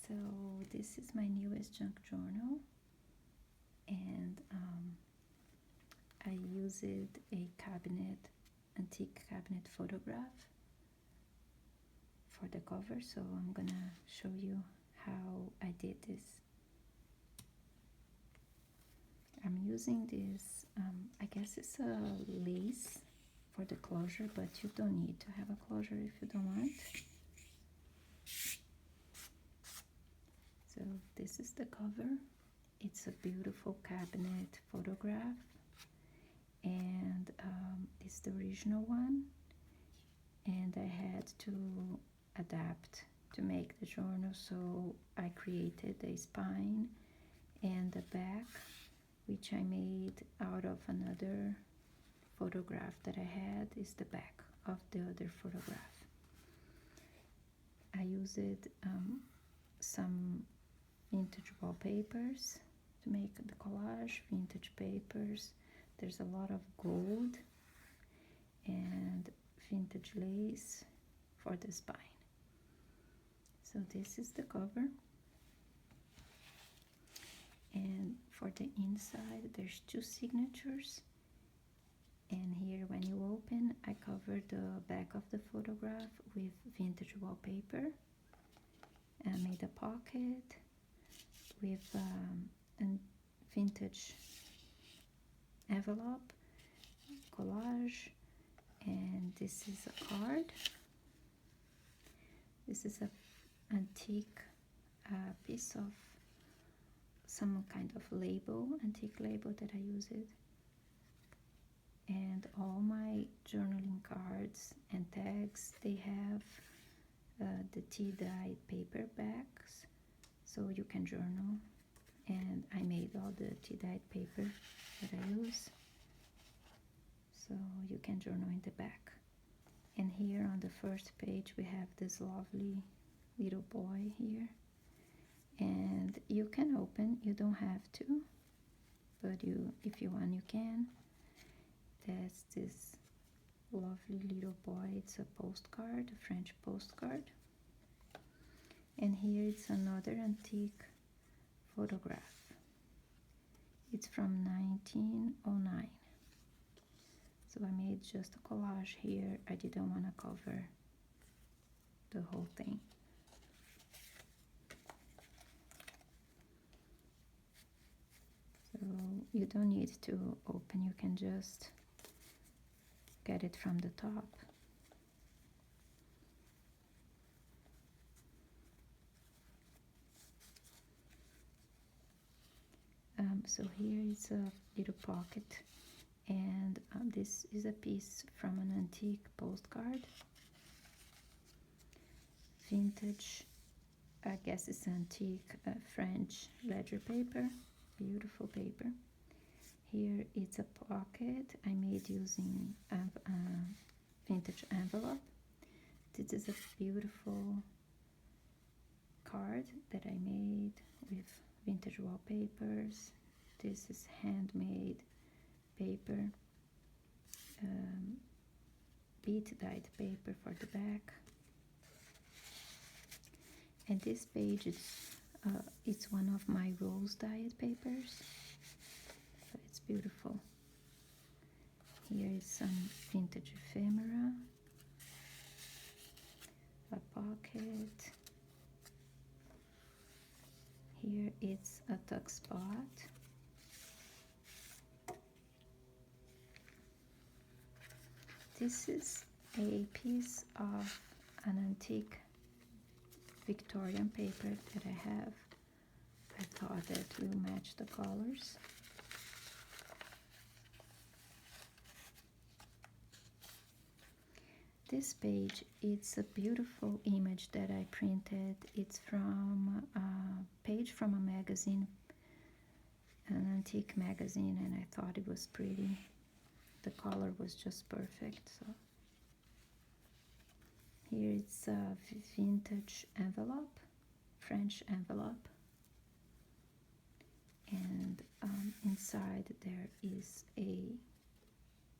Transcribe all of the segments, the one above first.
So this is my newest junk journal, and I used a antique cabinet photograph for the cover, so I'm gonna show you how I did this. I'm using this, I guess it's a lace for the closure, but you don't need to have a closure if you don't want. So this is the cover. It's a beautiful cabinet photograph, and it's the original one, and I had to adapt to make the journal, so I created a spine and the back, which I made out of another photograph that I had. Is the back of the other photograph. I used some vintage wallpapers to make the collage, vintage papers. There's a lot of gold and vintage lace for the spine. So this is the cover, and for the inside there's two signatures, and here when you open, I covered the back of the photograph with vintage wallpaper. I made a pocket with a vintage envelope, collage, and this is a card. This is a antique piece of some kind of label, antique label that I used. And all my journaling cards and tags, they have the tea-dyed paper backs, so you can journal. And I made all the tea-dyed paper that I use, so you can journal in the back. And here on the first page we have this lovely little boy here, and you can open, you don't have to, but if you want, you can. There's this lovely little boy. It's a postcard, a French postcard. And here it's another antique photograph. It's from 1909. So I made just a collage here. I didn't want to cover the whole thing. So you don't need to open, you can just get it from the top. So here is a little pocket, and this is a piece from an antique postcard. Vintage, I guess it's antique French ledger paper, beautiful paper. Here it's a pocket I made using vintage envelope. This is a beautiful card that I made with vintage wallpapers. This is handmade paper, bead dyed paper for the back. And this page is it's one of my rose dyed papers, so it's beautiful. Here is some vintage ephemera, a pocket. Here it's a tuck spot. This is a piece of an antique Victorian paper that I have. I thought that will match the colors. This page, it's a beautiful image that I printed. It's from a page from a magazine, an antique magazine, and I thought it was pretty. The color was just perfect. So here it's a vintage envelope, French envelope, and inside there is a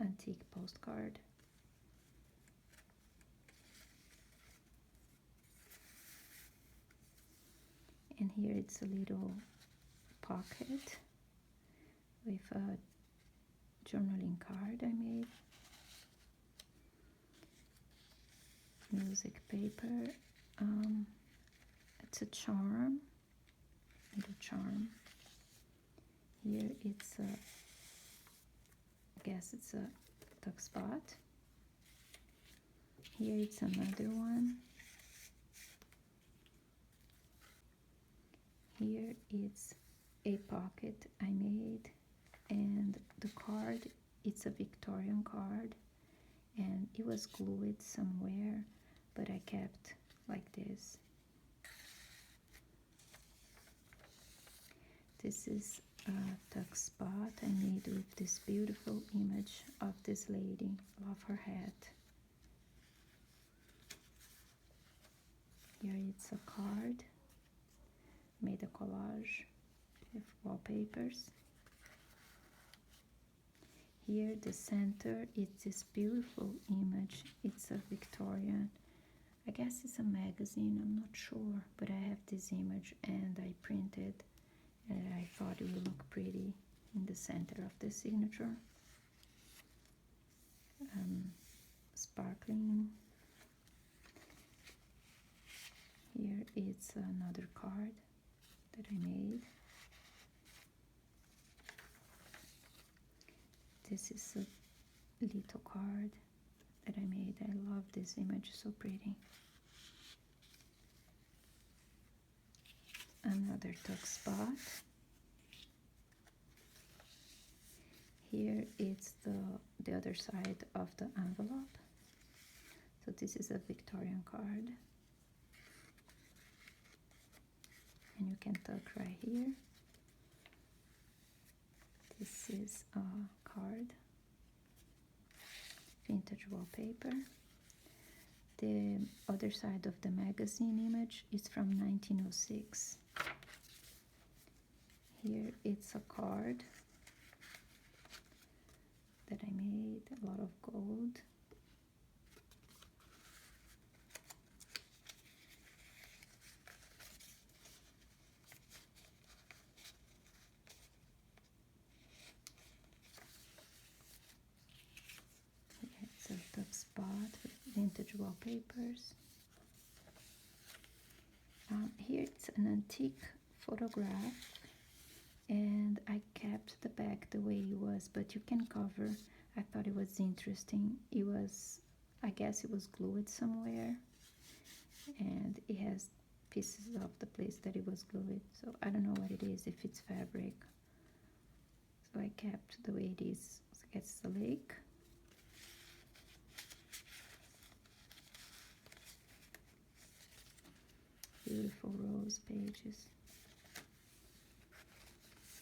antique postcard. And here it's a little pocket with a journaling card I made. Music paper. It's a charm, little charm. Here it's a, I guess it's a tuck spot. Here it's another one. Here it's a pocket I made, and the card, it's a Victorian card, and it was glued somewhere, but I kept like this. This is a tuck spot I made with this beautiful image of this lady. Love her hat. Here it's a card. Made a collage with wallpapers. Here the center is this beautiful image. It's a Victorian, I guess it's a magazine, I'm not sure, but I have this image and I printed, and I thought it would look pretty in the center of the signature. Sparkling. Here it's another card that I made. This is a little card that I made. I love this image, so pretty. Another tuck spot. Here it's the other side of the envelope. So this is a Victorian card. And you can tuck right here. This is a card. Vintage wallpaper. The other side of the magazine image is from 1906. Here it's a card that I made, a lot of gold. Here it's a tuck spot with vintage wallpapers. Here it's an antique photograph, and I kept the back the way it was, but you can cover. I thought it was interesting. It was, I guess it was glued somewhere, and it has pieces of the place that it was glued, so I don't know what it is, if it's fabric. So I kept the way it is. So I guess it's a lake. Beautiful rose pages.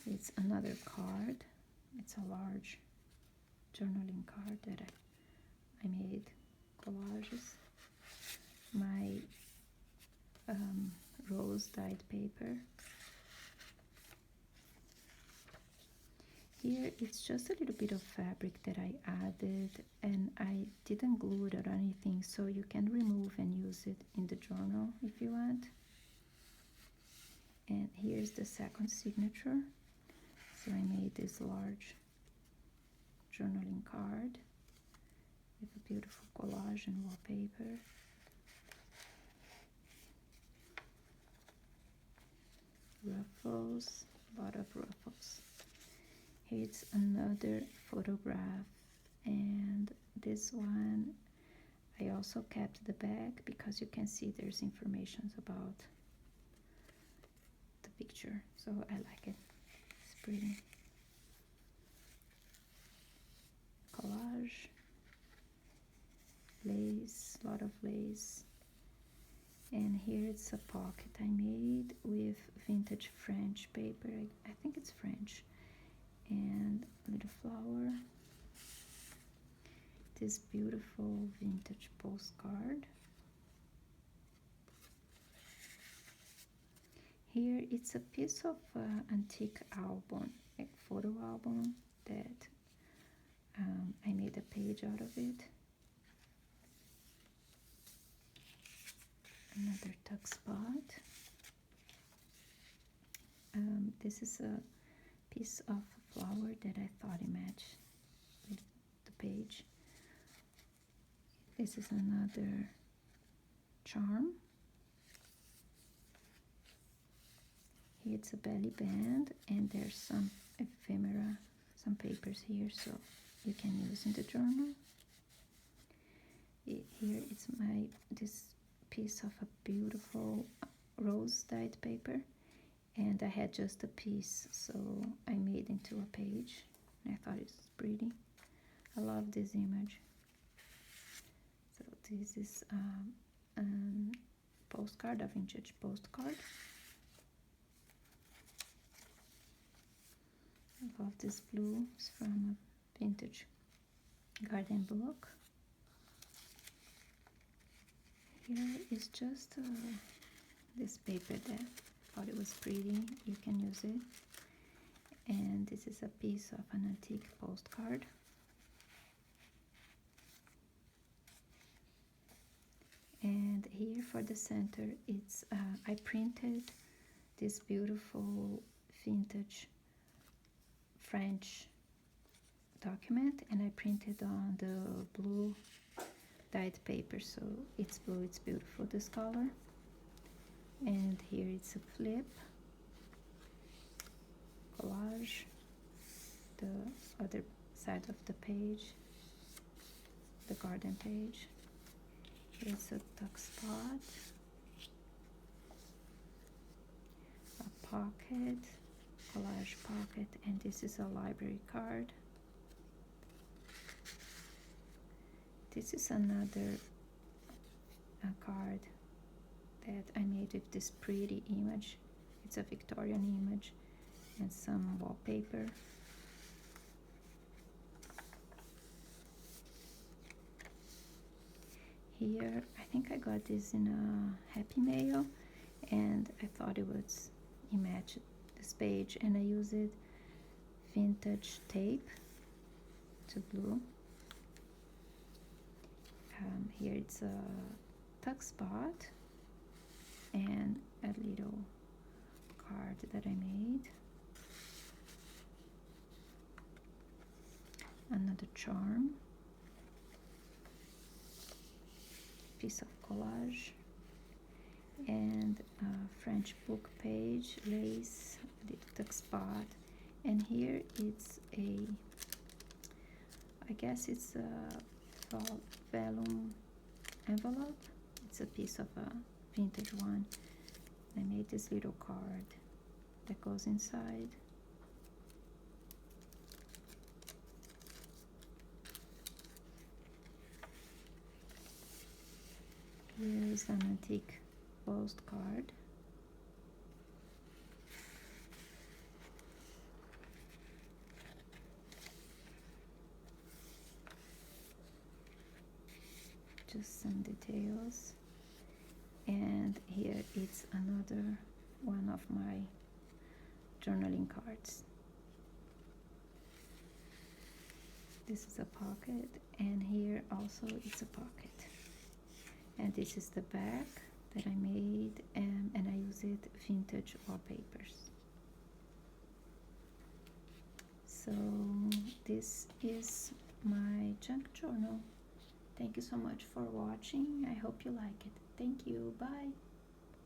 It's another card. It's a large journaling card that I made collages. My rose dyed paper. Here it's just a little bit of fabric that I added, and I didn't glue it or anything, so you can remove and use it in the journal if you want. And here's the second signature. So I made this large journaling card with a beautiful collage and wallpaper. Ruffles, a lot of ruffles. Here's another photograph, and this one I also kept the back because you can see there's information about the picture, so I like it. It's pretty. Collage, lace, a lot of lace. And here it's a pocket I made with vintage French paper. I think it's French. And a little flower. This beautiful vintage postcard. Here it's a piece of antique album, a photo album that I made a page out of it. Another tuck spot. This is a piece of flower that I thought it matched with the page. This is another charm. Here it's a belly band, and there's some ephemera, some papers here, so you can use in the journal. Here it's this piece of a beautiful rose dyed paper, and I had just a piece, so I made into a page. I thought it was pretty. I love this image. So this is a postcard, a vintage postcard. I love this blue. It's from a vintage garden book. Here is just this paper that I thought it was pretty. You can use it. And this is a piece of an antique postcard. And here for the center, it's I printed this beautiful vintage French document, and I printed on the blue dyed paper, so it's blue, it's beautiful, this color. And here it's a flip collage, the other side of the page, the garden page. Here's a tuck spot, a pocket, collage pocket, and this is a library card. This is another card that I made with this pretty image. It's a Victorian image and some wallpaper. Here, I think I got this in a Happy Mail, and I thought it was match this page, and I used vintage tape to glue. Here it's a tuck spot and a little card that I made. Another charm, piece of collage, and a French book page, lace, a little tuck spot, and here it's I guess it's a vellum envelope. It's a piece of a vintage one. I made this little card that goes inside. Here is an antique postcard. Just some details. And here it's another one of my journaling cards. This is a pocket, and here also it's a pocket. And this is the back that I made, and I use it vintage wallpapers. So this is my junk journal. Thank you so much for watching. I hope you like it. Thank you. Bye.